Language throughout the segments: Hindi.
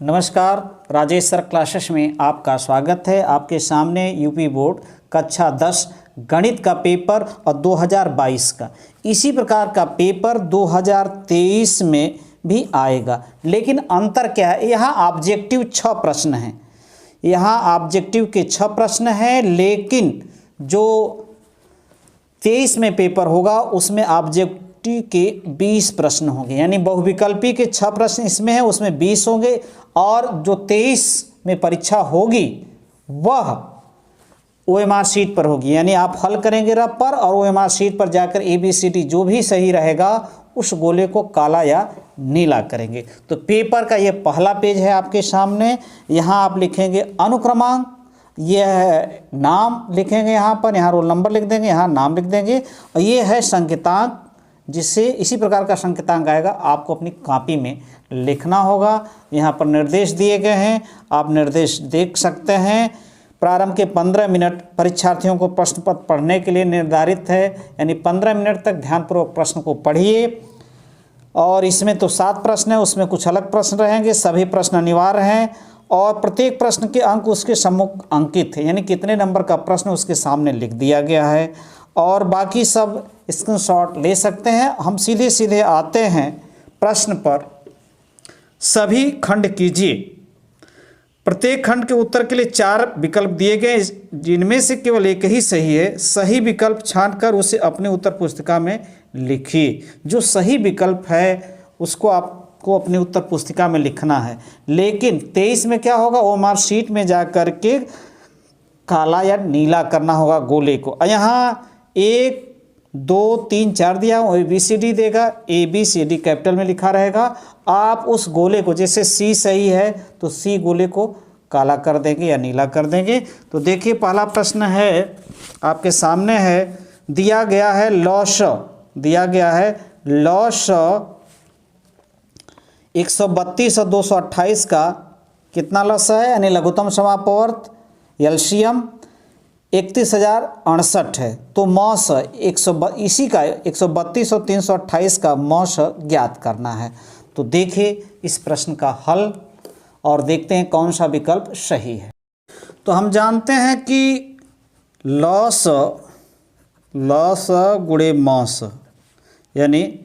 नमस्कार, राजेश सर क्लासेस में आपका स्वागत है। आपके सामने यूपी बोर्ड कक्षा 10 गणित का पेपर और 2022 का इसी प्रकार का पेपर 2023 में भी आएगा। लेकिन अंतर क्या है, यहाँ ऑब्जेक्टिव 6 प्रश्न हैं। यहाँ ऑब्जेक्टिव के 6 प्रश्न हैं, लेकिन जो 23 में पेपर होगा उसमें ऑब्जेक्टिव के 20 प्रश्न होंगे। यानी बहुविकल्पी के 6 प्रश्न इसमें हैं, उसमें 20 होंगे। और जो 23 में परीक्षा होगी वह OMR शीट पर होगी। यानी आप हल करेंगे रफ पर और OMR शीट पर जाकर ABCD जो भी सही रहेगा उस गोले को काला या नीला करेंगे। तो पेपर का ये पहला पेज है आपके सामने। यहाँ आप लिखेंगे अनुक्रमांक, यह नाम लिखेंगे यहाँ पर, यहाँ रोल नंबर लिख देंगे, यहाँ नाम लिख देंगे। और ये है संकेतांक, जिससे इसी प्रकार का संकेतांक आएगा, आपको अपनी कॉपी में लिखना होगा। यहाँ पर निर्देश दिए गए हैं, आप निर्देश देख सकते हैं। प्रारंभ के 15 मिनट परीक्षार्थियों को प्रश्न पत्र पढ़ने के लिए निर्धारित है। यानी 15 मिनट तक ध्यानपूर्वक प्रश्न को पढ़िए। और इसमें तो 7 प्रश्न है, उसमें कुछ अलग प्रश्न रहेंगे। सभी प्रश्न अनिवार्य हैं और प्रत्येक प्रश्न के अंक उसके सम्मुख अंकित है। यानी कितने नंबर का प्रश्न उसके सामने लिख दिया गया है। और बाकी सब स्क्रीनशॉट ले सकते हैं। हम सीधे सीधे आते हैं प्रश्न पर। सभी खंड कीजिए। प्रत्येक खंड के उत्तर के लिए 4 विकल्प दिए गए, जिनमें से केवल एक ही सही है। सही विकल्प छांटकर उसे अपने उत्तर पुस्तिका में लिखिए। जो सही विकल्प है उसको आपको अपनी उत्तर पुस्तिका में लिखना है। लेकिन 23 में क्या होगा, OMR शीट में जा कर के काला या नीला करना होगा गोले को। यहाँ 1 2 3 4 दिया, ABCD देगा, ABCD कैपिटल में लिखा रहेगा। आप उस गोले को, जैसे C सही है तो C गोले को काला कर देंगे या नीला कर देंगे। तो देखिए पहला प्रश्न है आपके सामने है, दिया गया है लॉस 132 और 228 का कितना लॉस है, यानी लघुत्तम समापवर्त एलसीएम 31,068 है। तो मौस इसी का 132 और 328 का मौस ज्ञात करना है। तो देखिए इस प्रश्न का हल और देखते हैं कौन सा विकल्प सही है। तो हम जानते हैं कि लॉस गुणे मौस यानी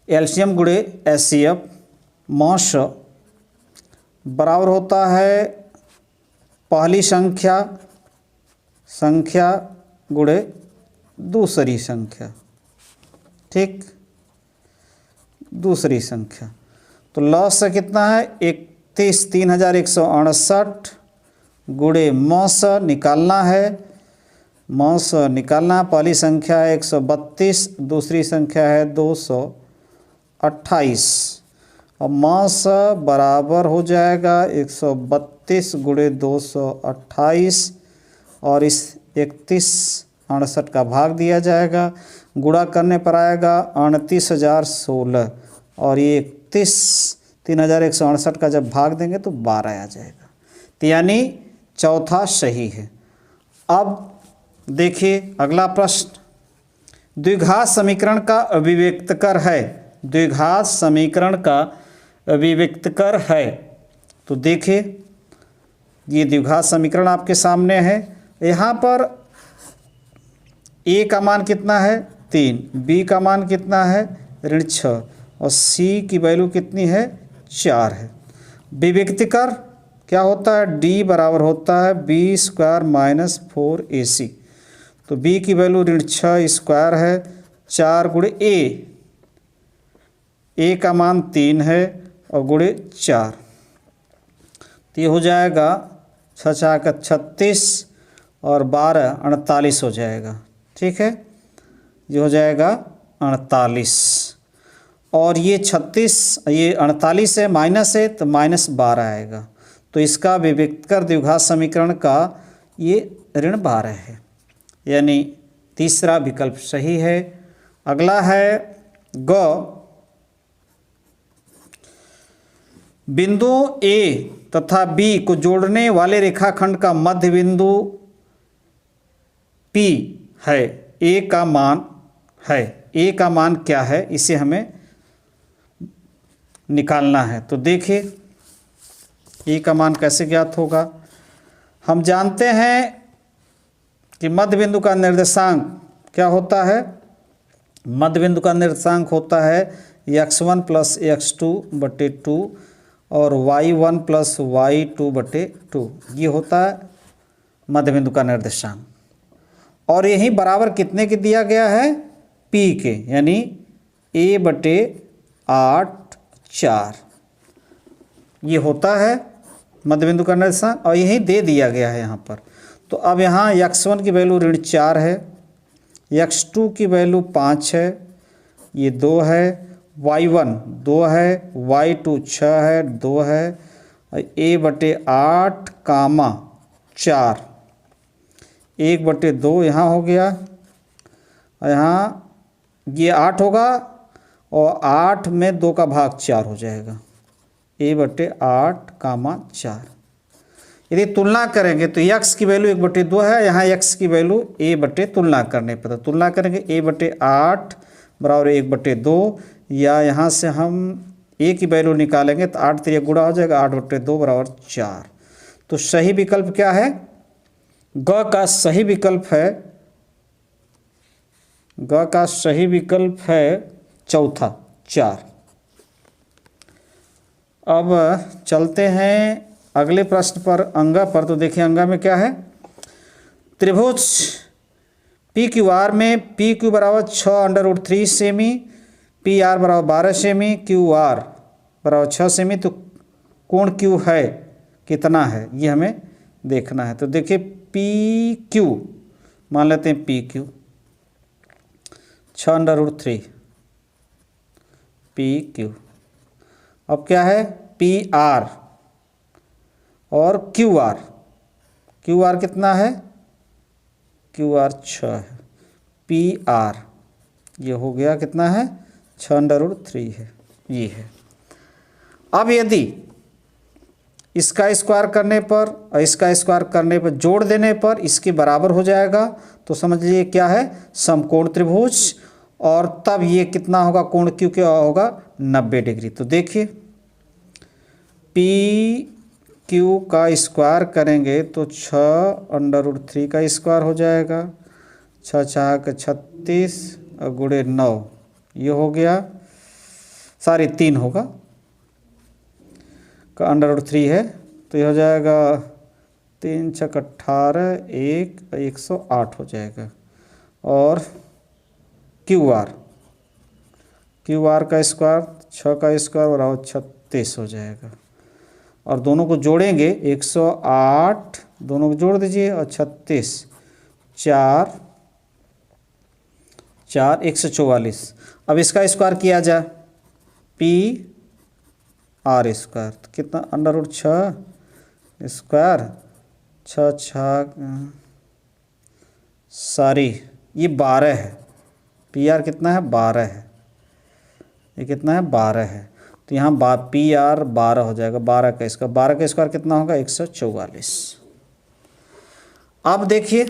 एलसीएम गुणे एचसीएफ मौस बराबर होता है पहली संख्या गुणे दूसरी संख्या। ठीक, दूसरी संख्या। तो लॉस कितना है, 31,168 गुणे मौस निकालना है। पहली संख्या है 132, दूसरी संख्या है 228 और मौस बराबर हो जाएगा 132 गुणे 228 और इस 31,68 का भाग दिया जाएगा। गुणा करने पर आएगा 29,016 और ये 3,168 का जब भाग देंगे तो 12 आ जाएगा। तो यानी चौथा सही है। अब देखिए अगला प्रश्न, द्विघात समीकरण का अभिव्यक्तकर है। द्विघात समीकरण का अभिव्यक्तकर है। तो देखिए ये द्विघात समीकरण आपके सामने है। यहाँ पर A का मान कितना है 3, B का मान कितना है -6 और C की वैल्यू कितनी है 4 है। विव्यक्तिकर क्या होता है, D बराबर होता है B² - 4AC। तो B की वैल्यू -6 स्क्वायर है, 4 गुणे A का मान 3 है और गुणे 4। तो ये हो जाएगा 6 का 36 और 12 48 हो जाएगा। ठीक है, ये हो जाएगा 48 और ये 48 है, माइनस है तो -12 आएगा। तो इसका विव्यक्तकर द्विघात समीकरण का ये -12 है। यानी तीसरा विकल्प सही है। अगला है बिंदुओं A तथा B को जोड़ने वाले रेखाखंड का मध्य बिंदु P है। A का मान क्या है, इसे हमें निकालना है। तो देखिए ए का मान कैसे ज्ञात होगा? हम जानते हैं कि मध्य बिंदु का निर्देशांक क्या होता है? मध्य बिंदु का निर्देशांक होता है x1 प्लस x2 बटे 2 और y1 प्लस y2 बटे 2। ये होता है मध्य बिंदु का निर्देशांक। और यही बराबर कितने के दिया गया है? p के, यानी a बटे 8 4 ये होता है मध्य बिंदु का निर्देशांक, और यही दे दिया गया है यहाँ पर। तो अब यहाँ x1 की वैल्यू ऋण 4 है, x2 की वैल्यू 5 है, ये 2 है, y1 2 है, y2 6 है, 2 है, a बटे 8 कामा 4 1 बटे 2 यहाँ हो गया, और यहाँ ये 8 होगा और 8 में 2 का भाग 4 हो जाएगा, a बटे 8 कामा 4। यदि तुलना करेंगे तो x की वैल्यू 1 बटे 2 है, यहाँ x की वैल्यू a बटे तुलना करने पर, तो तुलना करेंगे a बटे 8 बराबर 1 बटे 2, या यहाँ से हम a की वैल्यू निकालेंगे तो 8 3 गुणा हो जाएगा, 8 बटे 2 बराबर 4। तो सही विकल्प क्या है? ग का सही विकल्प है, ग का सही विकल्प है चौथा 4। अब चलते हैं अगले प्रश्न पर, अंगा पर। तो देखिए अंगा में क्या है? त्रिभुज पी क्यू आर में पी क्यू बराबर 6√3 सेमी, पी आर बराबर 12 सेमी, क्यू आर बराबर 6 सेमी। तो कोण क्यू है कितना है ये हमें देखना है। तो देखिए पी क्यू मान लेते हैं, पी क्यू 6√3 पी क्यू। अब क्या है? पी आर और क्यू आर, क्यू आर कितना है? क्यू आर 6 है, पी आर ये हो गया कितना है? 6√3 है, ये है। अब यदि इसका स्क्वायर करने पर और इसका स्क्वायर करने पर जोड़ देने पर इसके बराबर हो जाएगा, तो समझ लीजिए क्या है? समकोण त्रिभुज। और तब ये कितना होगा? कोण क्यू क्या होगा? 90 डिग्री। तो देखिए पी क्यू का स्क्वायर करेंगे तो 6√3 का स्क्वायर हो जाएगा, 6 6 के 36 और गुणे 9 ये हो गया, सारी 3 होगा का √3 है, तो ये हो जाएगा 3 6 18 1 108 हो जाएगा। और क्यू आर का स्क्वायर 6 का स्क्वायर बराबर 36 हो जाएगा, और दोनों को जोड़ेंगे 108 दोनों को जोड़ दीजिए, और 36 4 4 144। अब इसका स्क्वायर किया जाए पी आर स्क्वायर, तो कितना? √6 स्क्वायर 6 6 सारी ये 12 है, पी आर कितना है? 12 है, ये कितना है? 12 है। तो यहाँ पी आर 12 हो जाएगा, 12 का स्क्वायर कितना होगा? 144। अब देखिए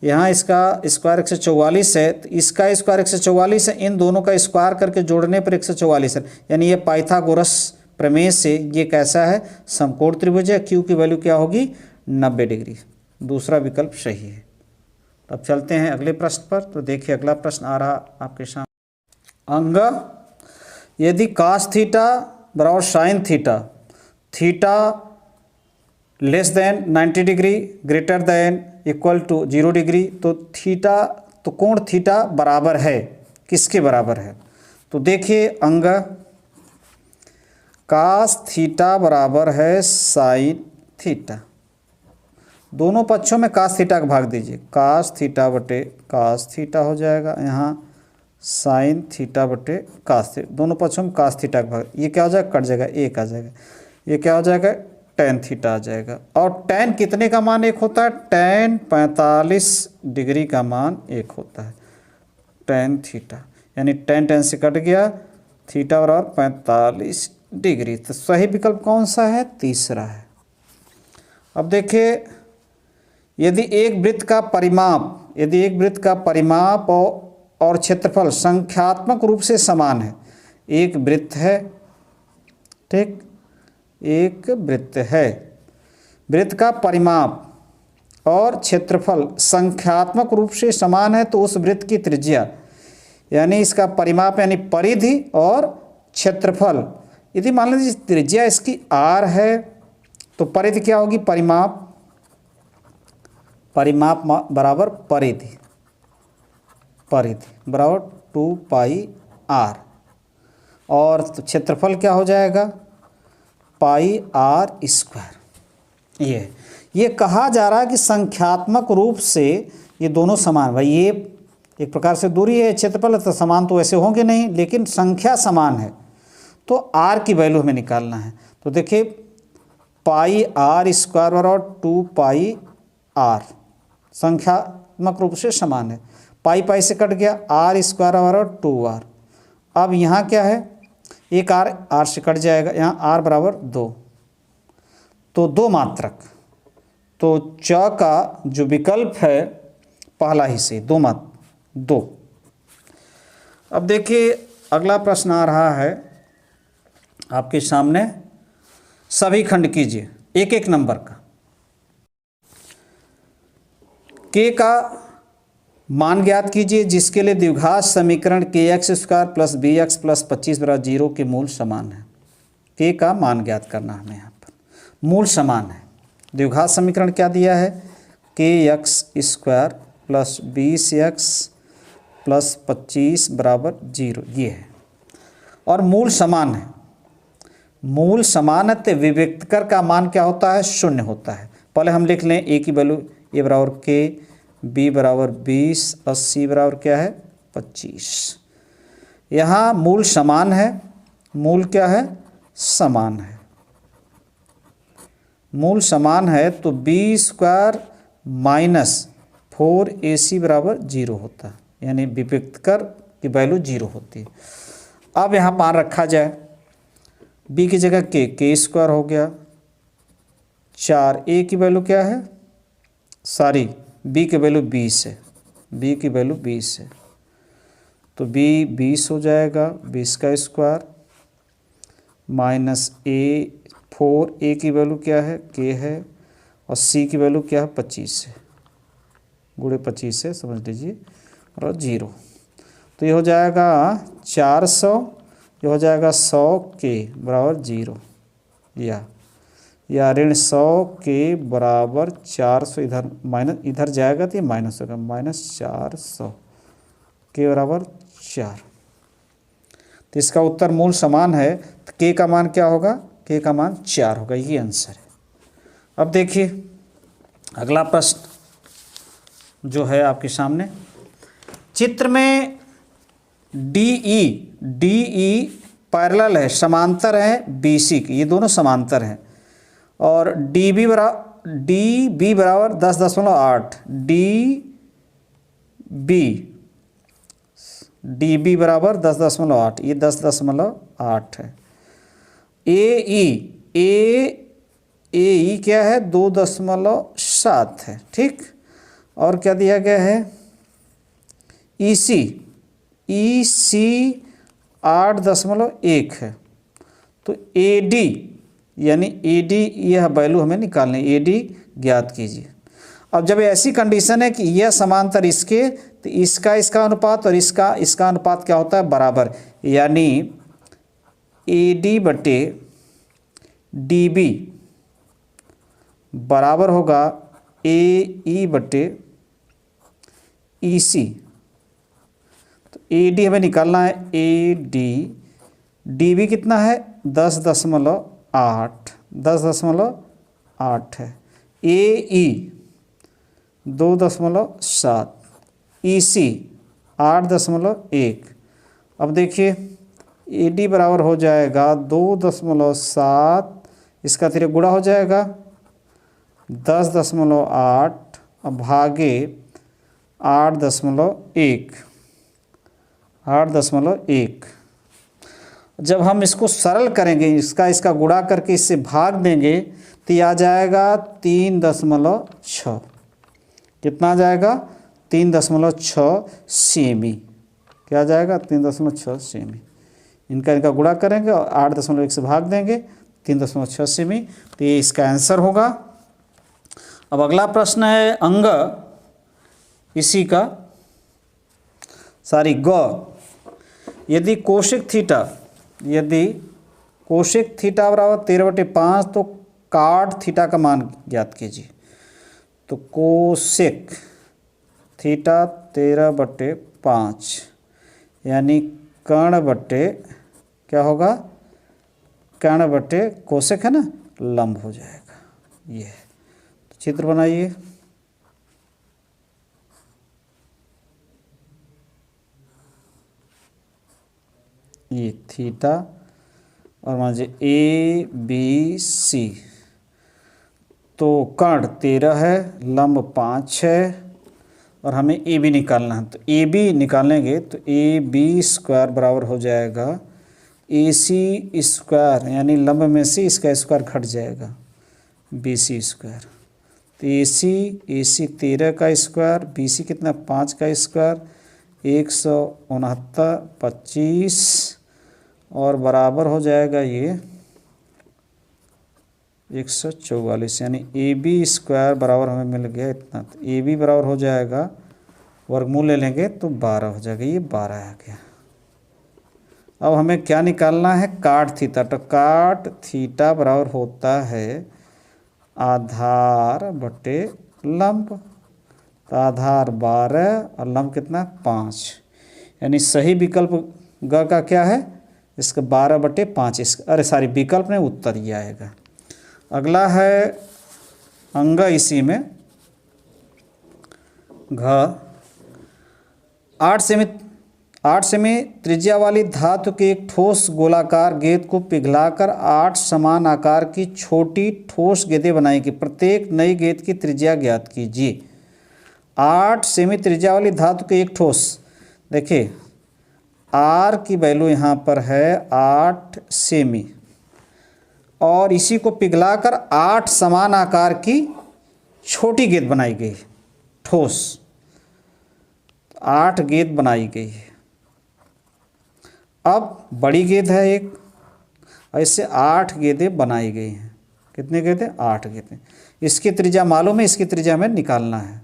यहाँ इसका स्क्वायर 144 है, तो इसका स्क्वायर 144 है, इन दोनों का स्क्वायर करके जोड़ने पर 144 है, यानी ये पाइथागोरस प्रमेय से ये कैसा है? समकोण त्रिभुज है। क्यू की वैल्यू क्या होगी? 90 डिग्री। दूसरा विकल्प सही है। अब चलते हैं अगले प्रश्न पर। तो देखिए अगला प्रश्न आ रहा आपके सामने। अंग यदि cos थीटा बराबर sine theta, theta less than 90 degree greater than equal to 0 degree, तो थीटा तो कोण थीटा बराबर है किसके बराबर है? तो देखिए अंग cos थीटा बराबर है साइन थीटा, दोनों पक्षों में cos थीटा का भाग दीजिए, cos थीटा बटे cos थीटा हो जाएगा, यहाँ साइन थीटा बटे cos थीटा, दोनों पक्षों में cos थीटा का भाग, ये क्या हो जाएगा? कट जाएगा, एक आ जाएगा, ये क्या हो जाएगा? tan थीटा आ जाएगा। और tan कितने का मान एक होता है? tan 45 डिग्री का मान एक होता है, tan थीटा, यानी tan से कट गया, थीटा बराबर 45 डिग्री। तो सही विकल्प कौन सा है? तीसरा है। अब देखिए यदि एक वृत्त का परिमाप और क्षेत्रफल संख्यात्मक रूप से समान है, एक वृत्त है, ठीक, एक वृत्त है। वृत्त का परिमाप और क्षेत्रफल संख्यात्मक रूप से समान है तो उस वृत्त की त्रिज्या, यानी इसका परिमाप यानी परिधि और क्षेत्रफल, यदि मान लीजिए त्रिज्या इसकी r है तो परिधि क्या होगी, परिमाप, परिमाप बराबर परिधि, परिधि बराबर 2πr, और तो क्षेत्रफल क्या हो जाएगा, πr²। ये कहा जा रहा है कि संख्यात्मक रूप से ये दोनों समान, भाई ये एक प्रकार से दूरी है, क्षेत्रफल तो समान तो वैसे होंगे नहीं, लेकिन संख्या समान है तो r की वैल्यू हमें निकालना है। तो देखिए πr² बराबर 2πr, संख्यात्मक रूप से समान है, पाई से कट गया, r² बराबर 2r। अब यहाँ क्या है, एक r से कट जाएगा, यहाँ r बराबर 2, तो 2 मात्रक, तो च का जो विकल्प है पहला ही से 2। अब देखिए अगला प्रश्न आ रहा है आपके सामने, सभी खंड कीजिए एक एक नंबर का। k का मान ज्ञात कीजिए जिसके लिए द्विघात समीकरण kx² प्लस bx प्लस 25 बराबर 0 के मूल समान है। k का मान ज्ञात करना हमें यहाँ पर, मूल समान है। द्विघात समीकरण क्या दिया है, kx² प्लस 20x प्लस 25 बराबर 0 ये है, और मूल समान है। मूल समान है तो विभक्तकर का मान क्या होता है, 0 होता है। पहले हम लिख लें a की वैल्यू a बराबर k, b बराबर 20 और c बराबर क्या है 25। यहाँ मूल समान है, मूल क्या है, समान है, मूल समान है तो b² माइनस 4ac बराबर 0 होता है, यानी विभक्तकर की वैल्यू 0 होती है। अब यहाँ मान रखा जाए, b की जगह k² हो गया 4, a की वैल्यू क्या है, सॉरी b की वैल्यू 20 है, b की वैल्यू 20 है, तो b 20 हो जाएगा, 20 का स्क्वायर माइनस a 4, a की वैल्यू क्या है, k है, और c की वैल्यू क्या है 25 है, गुणे 25 है समझ लीजिए, और 0। तो ये हो जाएगा 400, ये हो जाएगा 100k बराबर 0, या ऋण 100k बराबर 400, इधर माइनस, इधर जाएगा तो ये माइनस होगा, माइनस 400 k बराबर 4। तो इसका उत्तर मूल समान है तो k का मान क्या होगा, k का मान 4 होगा, ये आंसर है। अब देखिए अगला प्रश्न जो है आपके सामने, चित्र में DE पैरेलल है, समांतर है BC की, ये दोनों समांतर हैं, और DB बराबर 10.8, DB बराबर 10.8, ये 10.8 है। AE क्या है, 2.7 है, ठीक। और क्या दिया गया है, EC 8.1 है। तो AD यानी AD यह वैल्यू हमें निकालनी है, AD ज्ञात कीजिए। अब जब ऐसी कंडीशन है कि यह समांतर इसके, तो इसका अनुपात और इसका अनुपात क्या होता है, बराबर, यानी AD बटे DB बराबर होगा AE बटे EC। तो AD हमें निकालना है, AD, DB कितना है 10.8 है, AE 2.7, EC 8.1। अब देखिए AD बराबर हो जाएगा 2.7, इसका फिर गुणा हो जाएगा 10.8 भागे 8.1। जब हम इसको सरल करेंगे, इसका गुणा करके इससे भाग देंगे तो ये आ जाएगा 3.6। कितना आ जाएगा, 3.6 सेमी। क्या आ जाएगा, 3.6 सेमी। इनका गुणा करेंगे और 8.1 से भाग देंगे 3.6 सेमी। तो ये इसका आंसर होगा। अब अगला प्रश्न है अंग इसी का यदि कोशेक थीटा बराबर 13/5 तो काट थीटा का मान ज्ञात कीजिए। तो कोसेक थीटा 13/5 यानी कर्ण बटे क्या होगा, कर्ण बटे कोसेक है ना, लंब हो जाएगा। ये तो चित्र बनाइए। ये थीटा और मान लीजिए ए बी सी। तो कर्ण 13 है, लंब 5 है और हमें ए बी निकालना है। तो ए बी निकालेंगे तो ए बी स्क्वायर बराबर हो जाएगा ए सी स्क्वायर, यानी लंब में से इसका स्क्वायर घट जाएगा, बी सी स्क्वायर। तो ए सी 13 का स्क्वायर, बी सी कितना 5 का स्क्वायर, 169 25 और बराबर हो जाएगा ये 144, यानी ए बी स्क्वायर बराबर हमें मिल गया इतना। तो ए बी बराबर हो जाएगा, वर्गमूल ले लेंगे तो 12 हो जाएगा, ये 12 आ गया। अब हमें क्या निकालना है, काट थीटा। तो काट थीटा बराबर होता है आधार बटे लंब। तो आधार 12 और लंब कितना 5, यानी सही विकल्प ग का क्या है, इसका 12/5। इसका विकल्प नहीं, उत्तर ही आएगा। अगला है अंग इसी में घ 8 सेमी त्रिज्या वाली धातु के एक ठोस गोलाकार गेंद को पिघलाकर 8 समान आकार की छोटी ठोस गेंदें बनाएगी। प्रत्येक नई गेंद की त्रिज्या ज्ञात कीजिए। 8 सेमी त्रिज्या वाली धातु के एक ठोस, देखिए आर की वैल्यू यहाँ पर है 8 सेमी और इसी को पिघलाकर 8 समान आकार की छोटी गेंद बनाई गई, ठोस 8 गेंद बनाई गई है। अब बड़ी गेंद है एक, ऐसे 8 गेंदें बनाई गई हैं। कितने गेंदें, 8 गेंदें। इसकी त्रिज्या मालूम है, इसकी त्रिज्या हमें निकालना है।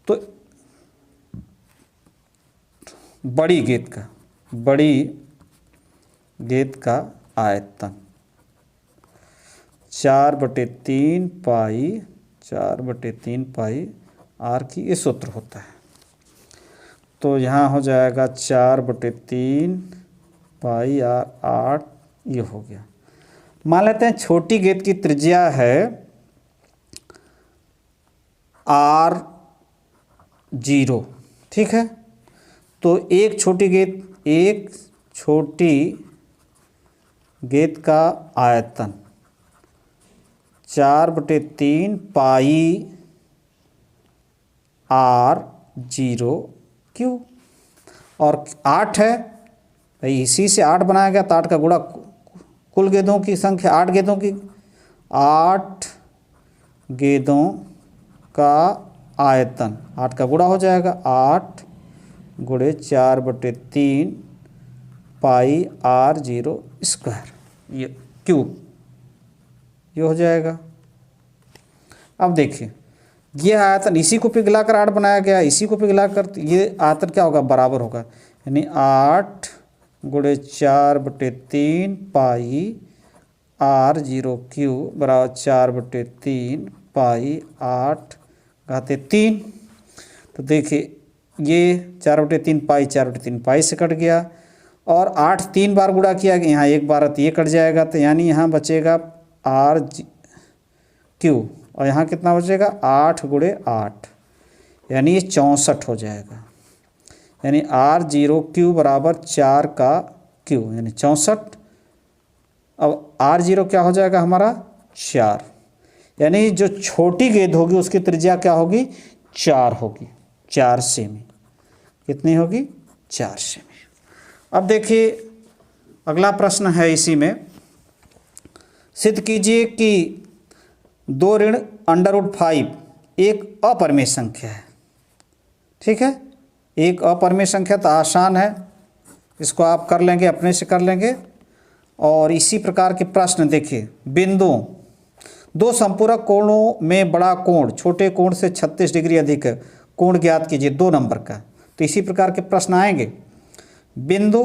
तो बड़ी गेंद का आयतन 4/3 पाई आर की, ये सूत्र होता है। तो यहाँ हो जाएगा 4/3 पाई आर 8, ये हो गया। मान लेते हैं छोटी गेंद की त्रिज्या है R0, ठीक है। तो एक छोटी गेंद का आयतन 4/3 पाई R0 क्यों, और 8 है भाई, इसी से 8 बनाया गया। तो 8 का गुणा कुल गेंदों की संख्या, 8 गेंदों की, 8 गेंदों का आयतन 8 का गुणा हो जाएगा, 8 गुणे 4/3 पाई R0 स्क्वायर, ये क्यूब, ये हो जाएगा। अब देखिए ये आयतन इसी को पिघलाकर 8 बनाया गया, इसी को पिघलाकर, ये आयतन क्या होगा, बराबर होगा, यानी 8 गुणे 4/3 पाई R0 क्यूब बराबर 4/3 पाई 8 घाते 3। तो देखिए ये 4/3 पाई 4/3 पाई से कट गया और 8 3 बार गुणा किया गया, यहाँ 1 बार तो ये कट जाएगा। तो यानी यहाँ बचेगा R0 और यहाँ कितना बचेगा 8 गुणे 8, यानी ये 64 हो जाएगा। यानी R0 क्यूब बराबर 4 का क्यूब, यानी 64। अब R0 क्या हो जाएगा हमारा 4, यानी जो छोटी गेंद होगी उसकी त्रिज्या क्या होगी 4 होगी, 4 सेमी। कितनी होगी 4 सेमी। अब देखिए अगला प्रश्न है इसी में, सिद्ध कीजिए कि 2 ऋण √5 एक अपरिमेय संख्या है। ठीक है, एक अपरिमेय संख्या तो आसान है, इसको आप कर लेंगे, अपने से कर लेंगे। और इसी प्रकार के प्रश्न देखिए, बिंदुओं, दो संपूरक कोणों में बड़ा कोण छोटे कोण से 36 डिग्री अधिक है, कोण ज्ञात कीजिए 2 नंबर का। तो इसी प्रकार के प्रश्न आएंगे। बिंदु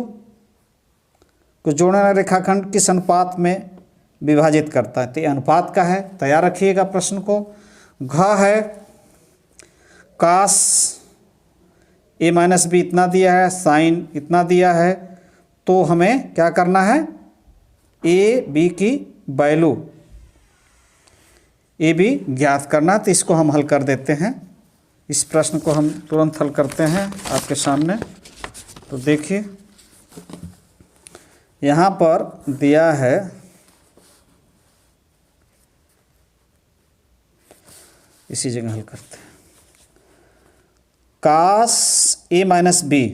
को जोड़ने वाला रेखाखंड किस अनुपात में विभाजित करता है, तो ये अनुपात का है, तैयार रखिएगा प्रश्न को। घ है कास ए माइनस बी इतना दिया है, साइन इतना दिया है, तो हमें क्या करना है, ए बी की वैल्यू ए बी ज्ञात करना। तो इसको हम हल कर देते हैं, इस प्रश्न को हम तुरंत हल करते हैं आपके सामने। तो देखिए यहाँ पर दिया है इसी जगह हल करते हैं। कास ए माइनस बी,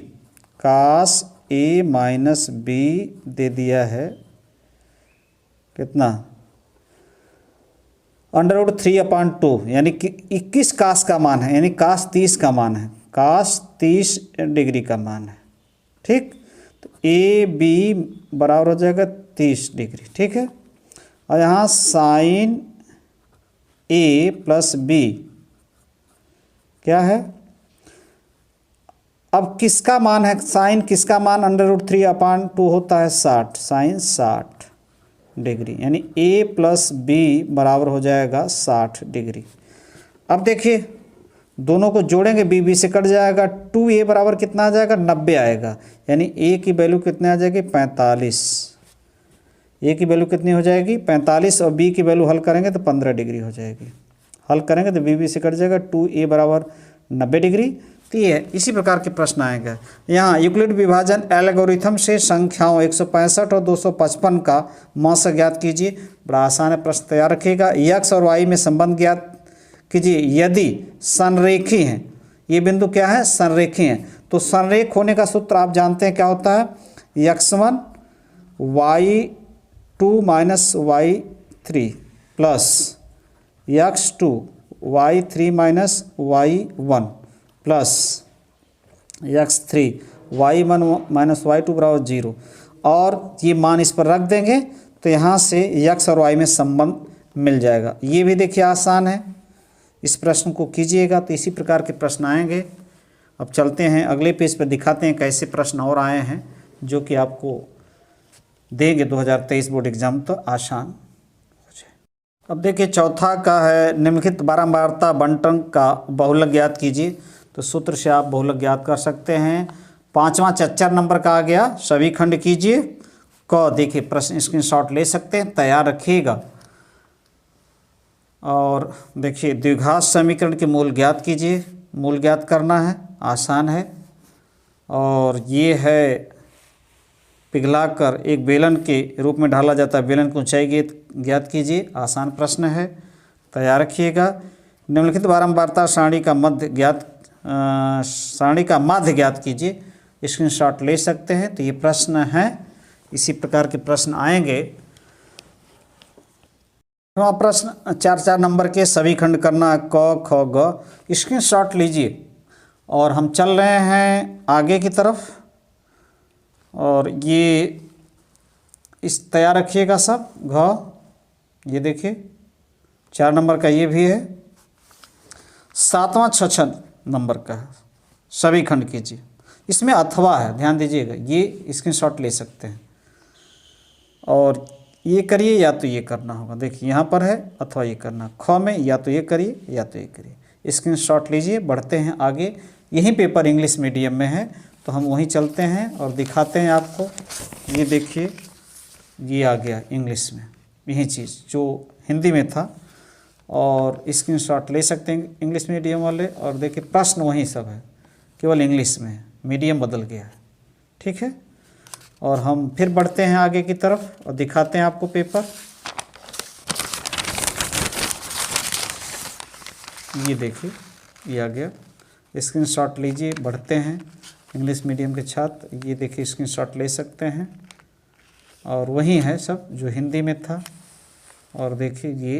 कास ए माइनस बी दे दिया है कितना, √3/2, यानी कि 21 कास का मान है, यानी कास 30 का मान है, कास 30 डिग्री का मान है। ठीक, तो ए बी बराबर हो जाएगा 30 डिग्री। ठीक है, और यहाँ साइन ए प्लस बी क्या है, अब किसका मान है, साइन किसका मान √3/2 होता है 60, साइन 60 डिग्री, यानी ए प्लस बी बराबर हो जाएगा 60 डिग्री। अब देखिए दोनों को जोड़ेंगे, बी बी से कट जाएगा, 2a बराबर कितना आ जाएगा, 90 आएगा, यानी a की वैल्यू कितने आ जाएगी, 45। a की वैल्यू कितनी हो जाएगी, 45, और b की वैल्यू हल करेंगे तो 15 डिग्री हो जाएगी। हल करेंगे तो b b से कट जाएगा, 2a बराबर 90 डिग्री। तो ये इसी प्रकार के प्रश्न आएंगे। यहाँ यूक्लिड विभाजन एल्गोरिथम से संख्याओं 165 और 255 का मौसा ज्ञात कीजिए। बड़ा आसान है, प्रश्न तैयार रखिएगा। x और y में संबंध ज्ञात कीजिए यदि संरेखी हैं। ये बिंदु क्या है, संरेखी हैं। तो संरेख होने का सूत्र आप जानते हैं क्या होता है, x1 y2 minus y3 plus x2 y3 minus y1 plus x3 y1 minus y2 बराबर 0, और ये मान इस पर रख देंगे तो यहाँ से x और y में संबंध मिल जाएगा। ये भी देखिए आसान है, इस प्रश्न को कीजिएगा तो इसी प्रकार के प्रश्न आएंगे। अब चलते हैं अगले पेज पर, दिखाते हैं कैसे प्रश्न और आए हैं जो कि आपको देंगे 2023 बोर्ड एग्जाम तो आसान हो जाए। अब देखिए चौथा का है, निम्नलिखित बारंबारता बंटन का बहुलक ज्ञात कीजिए। तो सूत्र से आप बहुलक ज्ञात कर सकते हैं। पाँचवा 74 नंबर का आ गया, सभी खंड कीजिए। क देखिए प्रश्न स्क्रीनशॉट ले सकते हैं, तैयार रखिएगा। और देखिए द्विघात समीकरण के मूल ज्ञात कीजिए, मूल ज्ञात करना है, आसान है। और ये है पिघलाकर एक बेलन के रूप में ढाला जाता है, बेलन की ऊंचाई ज्ञात कीजिए, आसान प्रश्न है, तैयार रखिएगा। निम्नलिखित बारंबारता सारणी का मध्य ज्ञात सारणी का माध्य ज्ञात कीजिए, स्क्रीनशॉट ले सकते हैं। तो ये प्रश्न है, इसी प्रकार के प्रश्न आएंगे। प्रश्न 4 नंबर के सभी खंड करना है, क ख ग, स्क्रीनशॉट लीजिए। और हम चल रहे हैं आगे की तरफ, और ये इस तैयार रखिएगा सब। घ ये देखिए 4 नंबर का ये भी है। 7वां 6 नंबर का है, सभी खंड कीजिए। इसमें अथवा है, ध्यान दीजिएगा, ये स्क्रीनशॉट ले सकते हैं। और ये करिए या तो ये करना होगा, देखिए यहाँ पर है, अथवा ये करना। ख में या तो ये करिए या तो ये करिए, स्क्रीनशॉट लीजिए। बढ़ते हैं आगे, यही पेपर इंग्लिश मीडियम में है तो हम वहीं चलते हैं और दिखाते हैं आपको। ये देखिए ये आ गया इंग्लिश में, यही चीज़ जो हिंदी में था, और स्क्रीनशॉट ले सकते हैं इंग्लिश मीडियम वाले। और देखिए प्रश्न वही सब है, केवल इंग्लिश में है, मीडियम बदल गया है। ठीक है, और हम फिर बढ़ते हैं आगे की तरफ और दिखाते हैं आपको पेपर। ये देखिए ये आ गया, स्क्रीनशॉट लीजिए। बढ़ते हैं, इंग्लिश मीडियम के छात्र ये देखिए स्क्रीनशॉट ले सकते हैं, और वही है सब जो हिंदी में था। और देखिए ये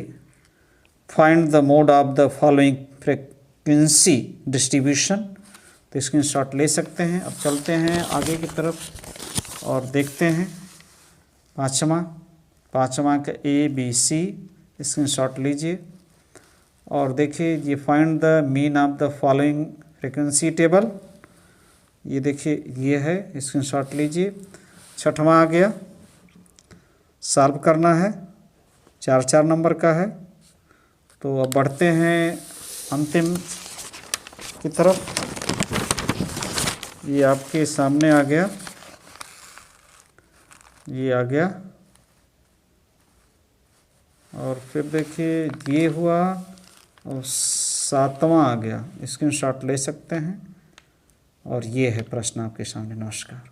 find the mode of the following frequency distribution, तो स्क्रीनशॉट ले सकते हैं। अब चलते हैं आगे की तरफ और देखते हैं पाँचवा का ABC, स्क्रीनशॉट लीजिए। और देखिए ये find the mean of the following frequency table, ये देखिए ये है, स्क्रीनशॉट लीजिए। छठवां आ गया, सॉल्व करना है, 4 नंबर का है। तो अब बढ़ते हैं अंतिम की तरफ। ये आपके सामने आ गया, ये आ गया। और फिर देखिए ये हुआ, और 7वां आ गया, स्क्रीनशॉट ले सकते हैं। और ये है प्रश्न आपके सामने। नमस्कार।